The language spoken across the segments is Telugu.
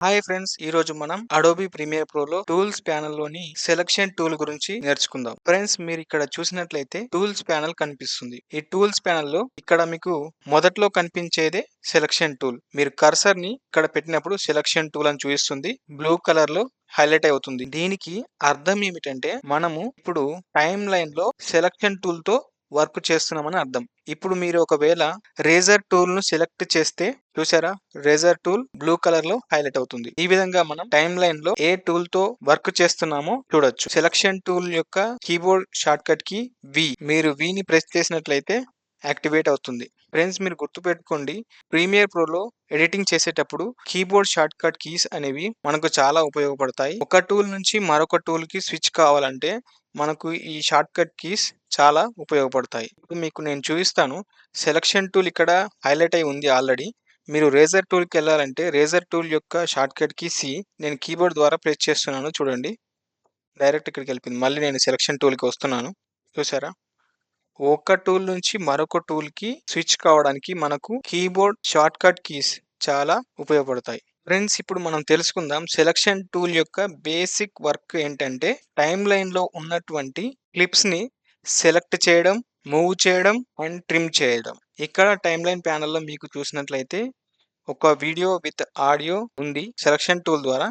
హాయ్ ఫ్రెండ్స్, ఈ రోజు మనం అడోబీ ప్రీమియర్ ప్రోలో టూల్స్ ప్యానెల్ లోని సెలక్షన్ టూల్ గురించి నేర్చుకుందాం. ఫ్రెండ్స్, మీరు ఇక్కడ చూసినట్లయితే టూల్స్ ప్యానెల్ కనిపిస్తుంది. ఈ టూల్స్ ప్యానెల్ లో ఇక్కడ మీకు మొదట్లో కనిపించేదే సెలక్షన్ టూల్. మీరు కర్సర్ ని ఇక్కడ పెట్టినప్పుడు సెలక్షన్ టూల్ అని చూపిస్తుంది. బ్లూ కలర్ లో హైలైట్ అవుతుంది. దీనికి అర్థం ఏమిటంటే మనము ఇప్పుడు టైమ్ లైన్ లో సెలక్షన్ టూల్ తో వర్క్ చేస్తున్నామని అర్థం. ఇప్పుడు మీరు ఒకవేళ రేజర్ టూల్ ను సెలెక్ట్ చేస్తే చూసారా, రేజర్ టూల్ బ్లూ కలర్ లో హైలైట్ అవుతుంది. ఈ విధంగా మనం టైమ్ లైన్ లో ఏ టూల్ తో వర్క్ చేస్తున్నామో చూడొచ్చు. సెలక్షన్ టూల్ యొక్క కీబోర్డ్ షార్ట్ కట్ కి వి. మీరు వి ని ప్రెస్ చేసినట్లయితే యాక్టివేట్ అవుతుంది. ఫ్రెండ్స్, మీరు గుర్తుపెట్టుకోండి, ప్రీమియర్ ప్రోలో ఎడిటింగ్ చేసేటప్పుడు కీబోర్డ్ షార్ట్ కట్ కీస్ అనేవి మనకు చాలా ఉపయోగపడతాయి. ఒక టూల్ నుంచి మరొక టూల్ కి స్విచ్ కావాలంటే మనకు ఈ షార్ట్ కట్ కీస్ చాలా ఉపయోగపడతాయి. ఇప్పుడు మీకు నేను చూపిస్తాను. సెలక్షన్ టూల్ ఇక్కడ హైలైట్ అయి ఉంది ఆల్రెడీ. మీరు రేజర్ టూల్కి వెళ్ళాలంటే రేజర్ టూల్ యొక్క షార్ట్ కట్ కీ సి నేను కీబోర్డ్ ద్వారా ప్రెస్ చేస్తున్నాను. చూడండి, డైరెక్ట్ ఇక్కడికి వెళ్ళిపోయింది. మళ్ళీ నేను సెలక్షన్ టూల్కి వస్తున్నాను. చూసారా, ఒక టూల్ నుంచి మరొక టూల్ కి స్విచ్ కావడానికి మనకు కీబోర్డ్ షార్ట్ కట్ కీస్ చాలా ఉపయోగపడతాయి. ఫ్రెండ్స్, ఇప్పుడు మనం తెలుసుకుందాం సెలక్షన్ టూల్ యొక్క బేసిక్ వర్క్ ఏంటంటే టైమ్ లైన్ లో ఉన్నటువంటి క్లిప్స్ ని సెలెక్ట్ చేయడం, మూవ్ చేయడం అండ్ ట్రిమ్ చేయడం. ఇక్కడ టైమ్ లైన్ ప్యానెల్లో మీకు చూసినట్లయితే ఒక వీడియో విత్ ఆడియో ఉంది. సెలక్షన్ టూల్ ద్వారా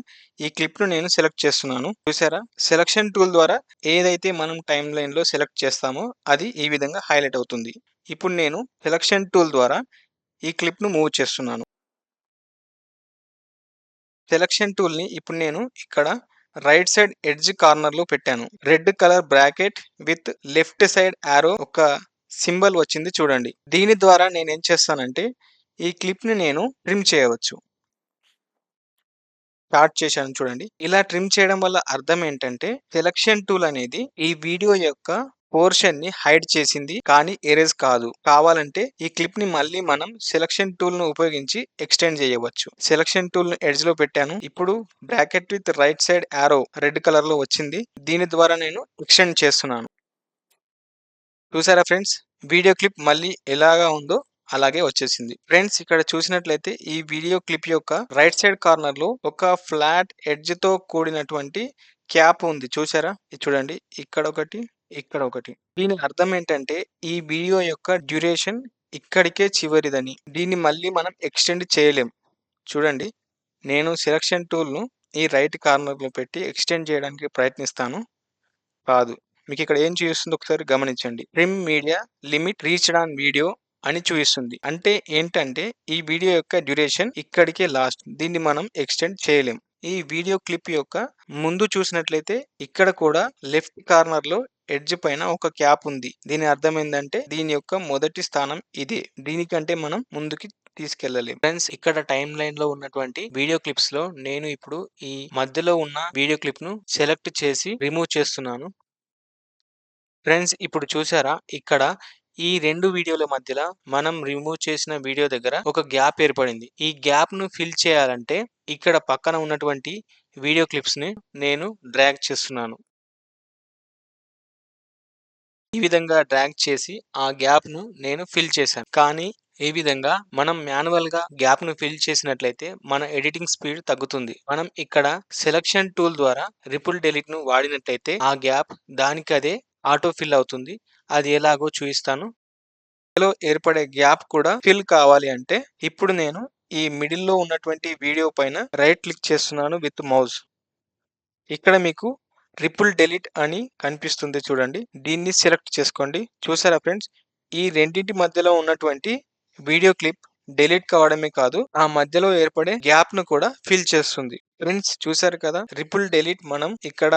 ఈ క్లిప్ ను నేను సెలెక్ట్ చేస్తున్నాను. చూసారా, సెలక్షన్ టూల్ ద్వారా ఏదైతే మనం టైమ్ లైన్ లో సెలెక్ట్ చేస్తామో అది ఈ విధంగా హైలైట్ అవుతుంది. ఇప్పుడు నేను సెలక్షన్ టూల్ ద్వారా ఈ క్లిప్ ను మూవ్ చేస్తున్నాను. సెలక్షన్ టూల్ ని ఇప్పుడు నేను ఇక్కడ రైట్ సైడ్ ఎడ్జ్ కార్నర్ లో పెట్టాను. Red colour bracket with left side arrow ఒక సింబల్ వచ్చింది చూడండి. దీని ద్వారా నేను ఏం చేస్తానంటే ఈ క్లిప్ ని నేను ట్రిమ్ చేయవచ్చు. స్టార్ట్ చేశాను చూడండి. ఇలా ట్రిమ్ చేయడం వల్ల అర్థం ఏంటంటే సెలక్షన్ టూల్ అనేది ఈ వీడియో యొక్క పోర్షన్ ని హైడ్ చేసింది, కానీ ఎరేజ్ కాదు. కావాలంటే ఈ క్లిప్ ని మళ్ళీ మనం సెలక్షన్ టూల్ ను ఉపయోగించి ఎక్స్టెండ్ చేయవచ్చు. సెలక్షన్ టూల్ ను ఎడ్జ్ లో పెట్టాను. ఇప్పుడు bracket with right side arrow red colour లో వచ్చింది. దీని ద్వారా నేను ఎక్స్టెండ్ చేస్తున్నాను. చూసారా ఫ్రెండ్స్, వీడియో క్లిప్ మళ్ళీ ఎలాగా ఉందో అలాగే వచ్చేసింది. ఫ్రెండ్స్, ఇక్కడ చూసినట్లయితే ఈ వీడియో క్లిప్ యొక్క రైట్ సైడ్ కార్నర్ లో ఒక ఫ్లాట్ ఎడ్జ్ తో కూడినటువంటి క్యాప్ ఉంది. చూసారా, ఇది చూడండి, ఇక్కడ ఒకటి, ఇక్కడ ఒకటి. దీని అర్థం ఏంటంటే ఈ వీడియో యొక్క డ్యూరేషన్ ఇక్కడికే చివరిదని. దీన్ని మళ్ళీ మనం ఎక్స్టెండ్ చేయలేం. చూడండి, నేను సెలక్షన్ టూల్ ను ఈ రైట్ కార్నర్ లో పెట్టి ఎక్స్టెండ్ చేయడానికి ప్రయత్నిస్తాను. కాదు. మీకు ఇక్కడ ఏం చూపిస్తుందో ఒకసారి గమనించండి. Trim media limit reached on video అని చూపిస్తుంది. అంటే ఏంటంటే ఈ వీడియో యొక్క డ్యూరేషన్ ఇక్కడికే లాస్ట్. దీన్ని మనం ఎక్స్టెండ్ చేయలేం. ఈ వీడియో క్లిప్ యొక్క ముందు చూసినట్లయితే ఇక్కడ కూడా లెఫ్ట్ కార్నర్ లో ఎడ్జ్ పైన ఒక క్యాప్ ఉంది. దీని అర్థం ఏంటంటే దీని యొక్క మొదటి స్థానం ఇదే. దీనికంటే మనం ముందుకి తీసుకెళ్లలేం. ఫ్రెండ్స్, ఇక్కడ టైమ్ లైన్ లో ఉన్నటువంటి వీడియో క్లిప్స్ లో నేను ఇప్పుడు ఈ మధ్యలో ఉన్న వీడియో క్లిప్ ను సెలెక్ట్ చేసి రిమూవ్ చేస్తున్నాను. ఫ్రెండ్స్, ఇప్పుడు చూసారా, ఇక్కడ ఈ రెండు వీడియోల మధ్యలో మనం రిమూవ్ చేసిన వీడియో దగ్గర ఒక గ్యాప్ ఏర్పడింది. ఈ గ్యాప్ ను ఫిల్ చేయాలంటే ఇక్కడ పక్కన ఉన్నటువంటి వీడియో క్లిప్స్ ని నేను డ్రాగ్ చేస్తున్నాను. ఈ విధంగా డ్రాగ్ చేసి ఆ గ్యాప్ ను నేను ఫిల్ చేశాను. కానీ ఈ విధంగా మనం మాన్యువల్ గా గ్యాప్ ను ఫిల్ చేసినట్లయితే మన ఎడిటింగ్ స్పీడ్ తగ్గుతుంది. మనం ఇక్కడ సెలక్షన్ టూల్ ద్వారా రిపుల్ డెలీట్ ను వాడినట్లయితే ఆ గ్యాప్ దానికదే ఆటో ఫిల్ అవుతుంది. అది ఎలాగో చూపిస్తాను. ఇందులో ఏర్పడే గ్యాప్ కూడా ఫిల్ కావాలి అంటే ఇప్పుడు నేను ఈ మిడిల్ లో ఉన్నటువంటి వీడియో పైన రైట్ క్లిక్ చేస్తున్నాను విత్ మౌస్. ఇక్కడ మీకు ట్రిపుల్ డెలీట్ అని కనిపిస్తుంది చూడండి. దీన్ని సెలెక్ట్ చేసుకోండి. చూసారా ఫ్రెండ్స్, ఈ రెండింటి మధ్యలో ఉన్నటువంటి వీడియో క్లిప్ డిలీట్ కావడమే కాదు, ఆ మధ్యలో ఏర్పడే గ్యాప్ ను కూడా ఫిల్ చేస్తుంది. ఫ్రెండ్స్, చూసారు కదా, ట్రిపుల్ డెలీట్ మనం ఇక్కడ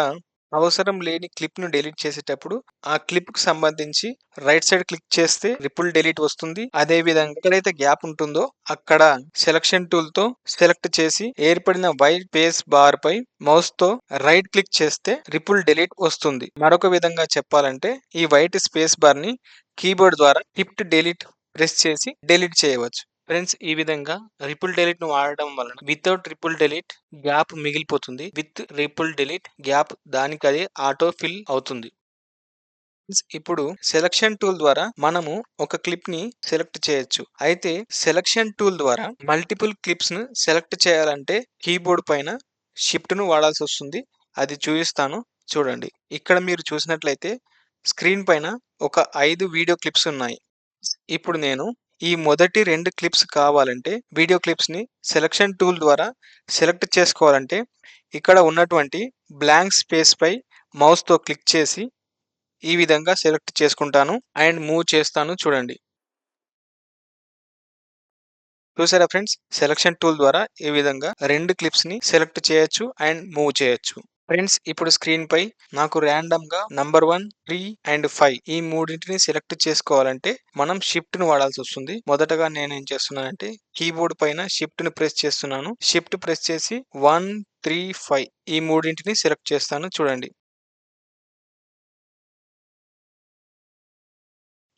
అవసరం లేని క్లిప్ ను డిలీట్ చేసేటప్పుడు ఆ క్లిప్ కు సంబంధించి రైట్ సైడ్ క్లిక్ చేస్తే ట్రిపుల్ డిలీట్ వస్తుంది. అదే విధంగా ఎక్కడైతే గ్యాప్ ఉంటుందో అక్కడ సెలక్షన్ టూల్ తో సెలెక్ట్ చేసి ఏర్పడిన వైట్ స్పేస్ బార్ పై మౌస్ తో రైట్ క్లిక్ చేస్తే ట్రిపుల్ డిలీట్ వస్తుంది. మరొక విధంగా చెప్పాలంటే ఈ వైట్ స్పేస్ బార్ ని కీబోర్డ్ ద్వారా షిఫ్ట్ డిలీట్ ప్రెస్ చేసి డిలీట్ చేయవచ్చు. ఫ్రెండ్స్, ఈ విధంగా రిపుల్ డెలీట్ ను వాడడం వలన వితౌట్ ట్రిపుల్ డెలీట్ గ్యాప్ మిగిలిపోతుంది. విత్ ట్రిపుల్ డెలీట్ గ్యాప్ దానికదే ఆటో ఫిల్ అవుతుంది. ఇప్పుడు సెలక్షన్ టూల్ ద్వారా మనము ఒక క్లిప్‌ని సెలెక్ట్ చేయొచ్చు. అయితే సెలక్షన్ టూల్ ద్వారా మల్టిపుల్ క్లిప్స్‌ను సెలెక్ట్ చేయాలంటే కీబోర్డ్ పైన షిఫ్ట్‌ను వాడాల్సొస్తుంది. అది చూపిస్తాను చూడండి. ఇక్కడ మీరు చూసినట్లయితే స్క్రీన్ పైన ఒక 5 వీడియో క్లిప్స్ ఉన్నాయి. ఇప్పుడు నేను ఈ మొదటి 2 క్లిప్స్ కావాలంటే వీడియో క్లిప్స్‌ని సెలక్షన్ టూల్ ద్వారా సెలెక్ట్ చేసుకోవాలంటే ఇక్కడ ఉన్నటువంటి బ్లాంక్ స్పేస్‌పై మౌస్‌తో క్లిక్ చేసి ఈ విధంగా సెలెక్ట్ చేసుకుంటాను అండ్ మూవ్ చేస్తాను చూడండి. చూసారా ఫ్రెండ్స్? సెలక్షన్ టూల్ ద్వారా ఈ విధంగా 2 క్లిప్స్‌ని సెలెక్ట్ చేయొచ్చు అండ్ మూవ్ చేయొచ్చు. ఫ్రెండ్స్ ఇప్పుడు స్క్రీన్‌పై నాకు రాండమ్‌గా నంబర్ 1, 3 అండ్ 5 ఈ మూడింటిని సెలెక్ట్ చేసుకోవాలంటే మనం షిఫ్ట్‌ని వాడాల్సొస్తుంది. మొదటగా నేనేం చేస్తున్నానంటే కీబోర్డ్ పైన షిఫ్ట్‌ని ప్రెస్ చేస్తున్నాను. షిఫ్ట్ ప్రెస్ చేసి 1, 3, 5 ఈ మూడింటిని సెలెక్ట్ చేస్తాను చూడండి.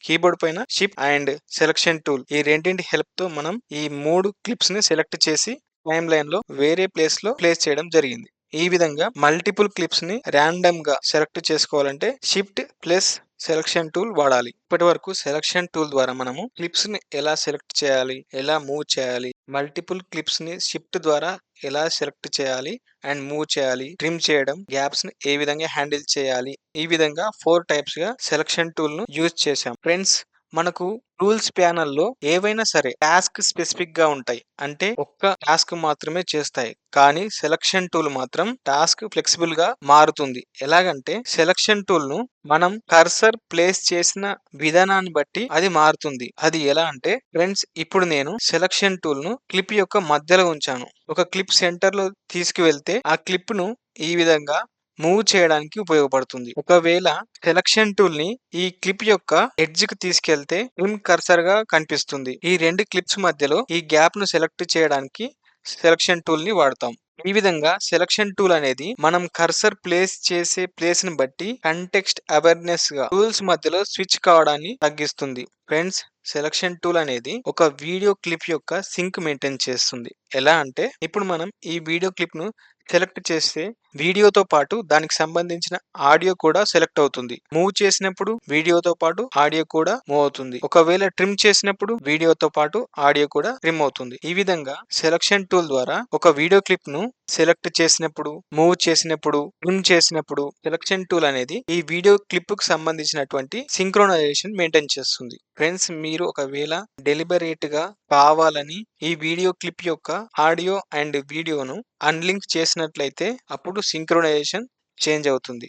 కీబోర్డ్ పైన షిఫ్ట్ అండ్ సెలక్షన్ టూల్ ఈ రెండింటి హెల్ప్‌తో మనం ఈ 3 క్లిప్స్‌ని సెలెక్ట్ చేసి టైమ్‌లైన్‌లో వేరే ప్లేస్ చేయడం జరిగింది. ఈ విధంగా మల్టిపుల్ క్లిప్స్‌ని రాండమ్‌గా సెలెక్ట్ చేసుకోవాలంటే షిఫ్ట్ ప్లస్ సెలక్షన్ టూల్ వాడాలి. ఇప్పటివరకు సెలక్షన్ టూల్ ద్వారా మనము క్లిప్స్‌ని ఎలా సెలెక్ట్ చేయాలి, ఎలా మూవ్ చేయాలి, మల్టిపుల్ క్లిప్స్‌ని షిఫ్ట్ ద్వారా ఎలా సెలెక్ట్ చేయాలి అండ్ మూవ్ చేయాలి, ట్రిమ్ చేయడం, గ్యాప్స్‌ని ఏ విధంగా హ్యాండిల్ చేయాలి, ఈ విధంగా 4 టైప్స్‌గా సెలక్షన్ టూల్‌ను యూజ్ చేశాం. ఫ్రెండ్స్ మనకు టూల్స్ ప్యానెల్‌లో ఏవైనా సరే టాస్క్ స్పెసిఫిక్‌గా ఉంటాయి. అంటే ఒక్క టాస్క్ మాత్రమే చేస్తాయి. కానీ సెలక్షన్ టూల్ మాత్రం టాస్క్ ఫ్లెక్సిబుల్‌గా మారుతుంది. ఎలాగంటే సెలక్షన్ టూల్‌ను మనం కర్సర్ ప్లేస్ చేసిన విధానాన్ని బట్టి అది మారుతుంది. అది ఎలా అంటే ఫ్రెండ్స్ ఇప్పుడు నేను సెలక్షన్ టూల్‌ను క్లిప్ యొక్క మధ్యలో ఉంచాను. ఒక క్లిప్ సెంటర్‌లో తీసుకువెళ్తే ఆ క్లిప్‌ను ఈ విధంగా మూవ్ చేయడానికి ఉపయోగపడుతుంది. ఒకవేళ సెలక్షన్ టూల్‌ని ఈ క్లిప్ యొక్క ఎడ్జ్‌కి తీసుకెళ్తే ట్రిమ్ కర్సర్‌గా కనిపిస్తుంది. ఈ 2 క్లిప్స్ మధ్యలో ఈ గ్యాప్‌ను సెలెక్ట్ చేయడానికి సెలక్షన్ టూల్‌ని వాడతాం. ఈ విధంగా సెలక్షన్ టూల్ అనేది మనం కర్సర్ ప్లేస్ చేసే ప్లేస్‌ని బట్టి కంటెక్స్ట్ అవేర్‌నెస్‌గా టూల్స్ మధ్యలో స్విచ్ కావడాన్ని తగ్గిస్తుంది. ఫ్రెండ్స్ సెలక్షన్ టూల్ అనేది ఒక వీడియో క్లిప్ యొక్క సింక్ మెయింటైన్ చేస్తుంది. ఎలా అంటే ఇప్పుడు మనం ఈ వీడియో క్లిప్‌ను సెలెక్ట్ చేస్తే వీడియోతో పాటు దానికి సంబంధించిన ఆడియో కూడా సెలెక్ట్ అవుతుంది. మూవ్ చేసినప్పుడు వీడియోతో పాటు ఆడియో కూడా మూవ్ అవుతుంది. ఒకవేళ ట్రిమ్ చేసినప్పుడు వీడియోతో పాటు ఆడియో కూడా ట్రిమ్ అవుతుంది. ఈ విధంగా సెలక్షన్ టూల్ ద్వారా ఒక వీడియో క్లిప్ ను సెలెక్ట్ చేసినప్పుడు, మూవ్ చేసినప్పుడు, ట్రిమ్ చేసినప్పుడు సెలక్షన్ టూల్ అనేది ఈ వీడియో క్లిప్ కు సంబంధించినటువంటి సింక్రోనైజేషన్ మెయింటైన్ చేస్తుంది. ఫ్రెండ్స్ మీరు ఒకవేళ డెలిబరేట్ గా కావాలని ఈ వీడియో క్లిప్ యొక్క ఆడియో అండ్ వీడియోను అన్లింక్ చేసినట్లయితే అప్పుడు సింక్రోనైజేషన్ చేంజ్ అవుతుంది.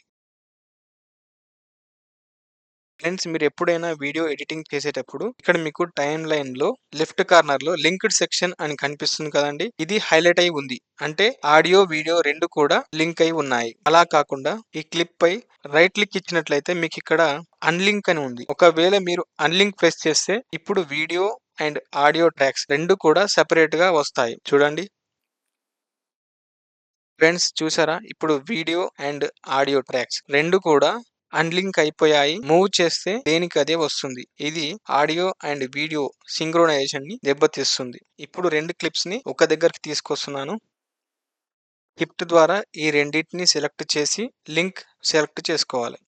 ఫ్రెండ్స్ మీరు ఎప్పుడైనా వీడియో ఎడిటింగ్ చేసేటప్పుడు ఇక్కడ మీకు టైమ్ లైన్ లో లెఫ్ట్ కార్నర్ లో లింక్డ్ సెక్షన్ అని కనిపిస్తుంది కదండి. ఇది హైలైట్ అయి ఉంది. అంటే ఆడియో వీడియో రెండు కూడా లింక్ అయి ఉన్నాయి. అలా కాకుండా ఈ క్లిప్ పై రైట్ క్లిక్ ఇచ్చినట్లయితే మీకు ఇక్కడ అన్లింక్ అని ఉంది. ఒకవేళ మీరు అన్లింక్ ప్రెస్ చేస్తే ఇప్పుడు వీడియో అండ్ ఆడియో ట్రాక్స్ రెండు కూడా సెపరేట్ గా వస్తాయి చూడండి. ఫ్రెండ్స్ చూసారా ఇప్పుడు వీడియో అండ్ ఆడియో ట్రాక్స్ రెండు కూడా అన్లింక్ అయిపోయాయి. మూవ్ చేస్తే దేనికి అదే వస్తుంది. ఇది ఆడియో అండ్ వీడియో సింక్రోనైజేషన్ ని దెబ్బతీస్తుంది. ఇప్పుడు రెండు క్లిప్స్ ని ఒక దగ్గరికి తీసుకొస్తున్నాను. షిఫ్ట్ ద్వారా ఈ రెండింటిని సెలెక్ట్ చేసి లింక్ సెలెక్ట్ చేసుకోవాలి.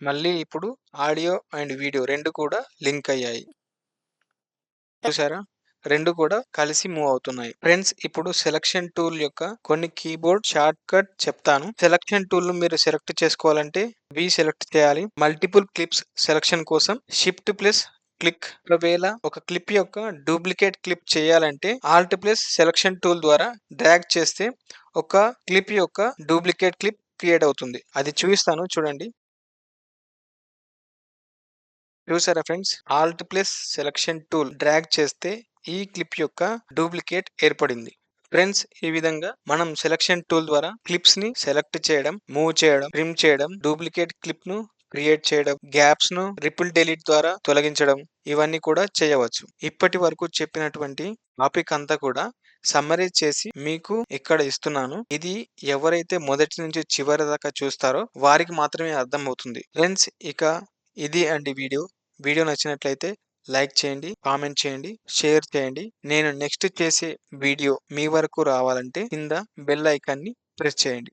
మళ్ళీ ఇప్పుడు ఆడియో అండ్ వీడియో రెండు కూడా లింక్ అయ్యాయి. చూసారా? 2 కూడా కలిసి మూవ్ అవుతున్నాయి. ఫ్రెండ్స్ ఇప్పుడు సెలక్షన్ టూల్ యొక్క కొన్ని కీబోర్డ్ షార్ట్ కట్ చెప్తాను. సెలక్షన్ టూల్‌ను మీరు సెలెక్ట్ చేసుకోవాలంటే వి సెలెక్ట్ చేయాలి. మల్టిపుల్ క్లిప్స్ సెలక్షన్ కోసం షిఫ్ట్ ప్లస్ క్లిక్. ఒకవేళ ఒక క్లిప్ యొక్క డూప్లికేట్ క్లిప్ చేయాలంటే ఆల్ట్ ప్లస్ సెలక్షన్ టూల్ ద్వారా డ్రాగ్ చేస్తే ఒక క్లిప్ యొక్క డూప్లికేట్ క్లిప్ క్రియేట్ అవుతుంది. అది చూపిస్తాను చూడండి. చూసారా friends? Alt plus selection tool drag చేస్తే ఈ క్లిప్ యొక్క డూప్లికేట్ ఏర్పడింది. ఫ్రెండ్స్ ఈ విధంగా మనం సెలక్షన్ టూల్ ద్వారా క్లిప్స్ ని సెలెక్ట్ చేయడం, మూవ్ చేయడం, ట్రిమ్ చేయడం, డూప్లికేట్ క్లిప్ ను క్రియేట్ చేయడం, గ్యాప్స్ ను రిపుల్ డెలీట్ ద్వారా తొలగించడం ఇవన్నీ కూడా చేయవచ్చు. ఇప్పటి వరకు చెప్పినటువంటి టాపిక్ అంతా కూడా సమ్మరైజ్ చేసి మీకు ఇక్కడ ఇస్తున్నాను. ఇది ఎవరైతే మొదటి నుంచి చివరి దాకా చూస్తారో వారికి మాత్రమే అర్థమవుతుంది. ఫ్రెండ్స్ ఇక ఇది అండి వీడియో. వీడియో నచ్చినట్లయితే లైక్ చేయండి, కామెంట్ చేయండి, షేర్ చేయండి. నేను నెక్స్ట్ చేసే వీడియో మీ వరకు రావాలంటే కింద బెల్ ఐకాన్‌ని ప్రెస్ చేయండి.